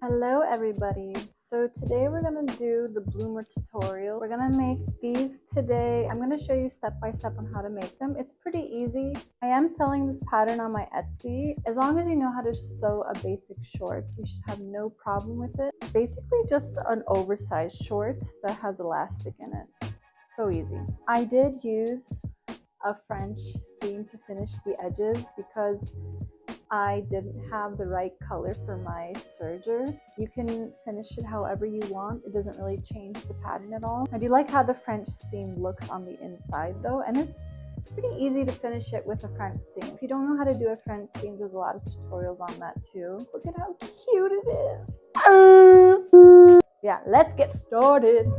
Hello everybody. So today we're going to do the bloomer tutorial. We're going to make these today. I'm going to show you step by step on how to make them. It's pretty easy. I am selling this pattern on my Etsy. As long as you know how to sew a basic short, you should have no problem with it. Basically just an oversized short that has elastic in it. So easy. I did use a French seam to finish the edges because I didn't have the right color for my serger. You can finish it however you want. It doesn't really change the pattern at all. I do like how the French seam looks on the inside though, and it's pretty easy to finish it with a French seam. If you don't know how to do a French seam, there's a lot of tutorials on that too. Look at how cute it is. Yeah, let's get started.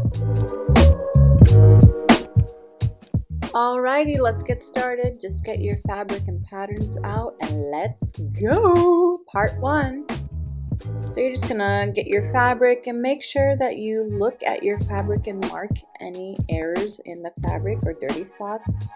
Alrighty, let's get started. Just get your fabric and patterns out and let's go. Part 1. So you're just gonna get your fabric and make sure that you look at your fabric and mark any errors in the fabric or dirty spots.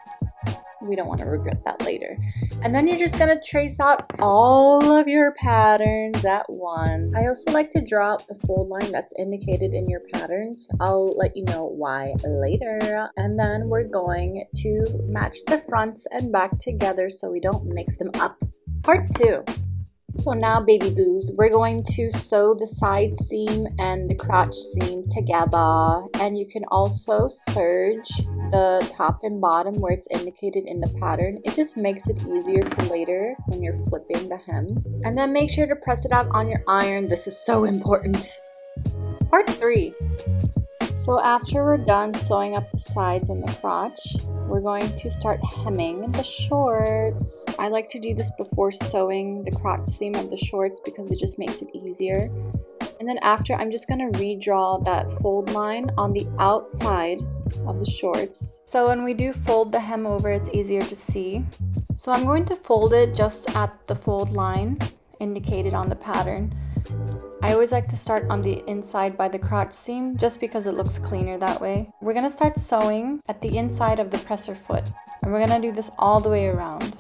We don't want to regret that later. And then you're just gonna trace out all of your patterns at once. I also like to draw out the fold line that's indicated in your patterns. I'll let you know why later. And then we're going to match the fronts and back together so we don't mix them up. Part 2. So now, baby boos, we're going to sew the side seam and the crotch seam together, and you can also serge the top and bottom where it's indicated in the pattern. It just makes it easier for later when you're flipping the hems. And then make sure to press it out on your iron. This is so important. Part 3. So after we're done sewing up the sides and the crotch, we're going to start hemming the shorts. I like to do this before sewing the crotch seam of the shorts because it just makes it easier. And then after, I'm just going to redraw that fold line on the outside of the shorts. So when we do fold the hem over, it's easier to see. So I'm going to fold it just at the fold line indicated on the pattern. I always like to start on the inside by the crotch seam just because it looks cleaner that way. We're going to start sewing at the inside of the presser foot, and we're going to do this all the way around.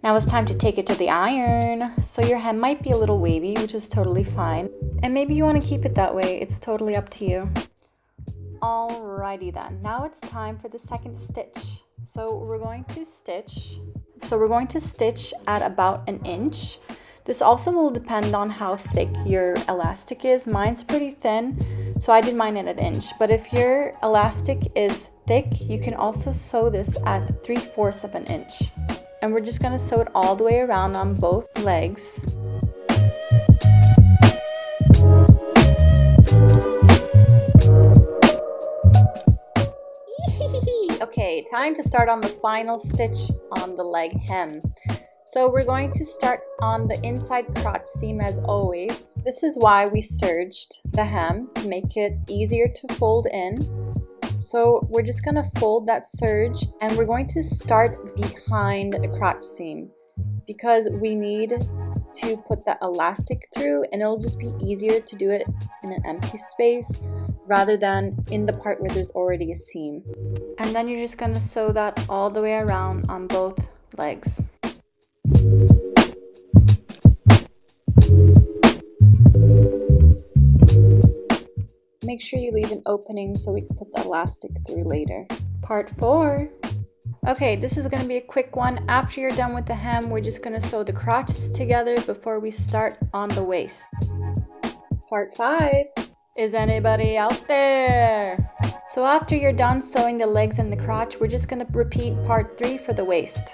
Now it's time to take it to the iron. So your hem might be a little wavy, which is totally fine. And maybe you want to keep it that way. It's totally up to you. Alrighty then. Now it's time for the second stitch. So we're going to stitch at about an inch. This also will depend on how thick your elastic is. Mine's pretty thin, so I did mine at an inch. But if your elastic is thick, you can also sew this at 3/4 of an inch. And we're just gonna sew it all the way around on both legs. Okay, time to start on the final stitch on the leg hem. So we're going to start on the inside crotch seam as always. This is why we serged the hem, to make it easier to fold in. So we're just going to fold that serge, and we're going to start behind the crotch seam because we need to put that elastic through, and it'll just be easier to do it in an empty space rather than in the part where there's already a seam. And then you're just going to sew that all the way around on both legs. Make sure you leave an opening so we can put the elastic through later. Part 4. Okay, this is going to be a quick one. After you're done with the hem, we're just going to sew the crotches together before we start on the waist. Part 5. Is anybody out there? So after you're done sewing the legs and the crotch, we're just going to repeat part 3 for the waist.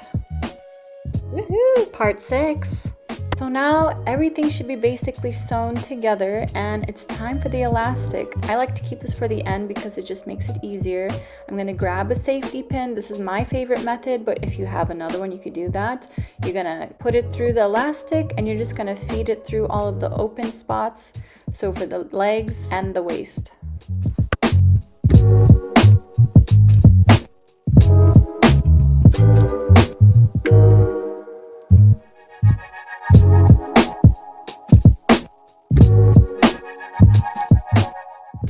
Woohoo! Part 6. So now everything should be basically sewn together, and it's time for the elastic. I like to keep this for the end because it just makes it easier. I'm going to grab a safety pin. This is my favorite method, but if you have another one, you could do that. You're going to put it through the elastic, and you're just going to feed it through all of the open spots. So for the legs and the waist.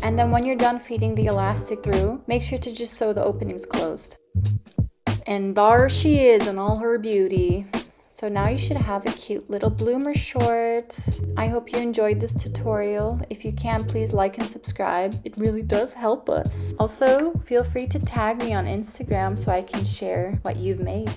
And then when you're done feeding the elastic through, make sure to just sew the openings closed. And there she is in all her beauty. So now you should have a cute little bloomer short. I hope you enjoyed this tutorial. If you can, please like and subscribe. It really does help us. Also, feel free to tag me on Instagram so I can share what you've made.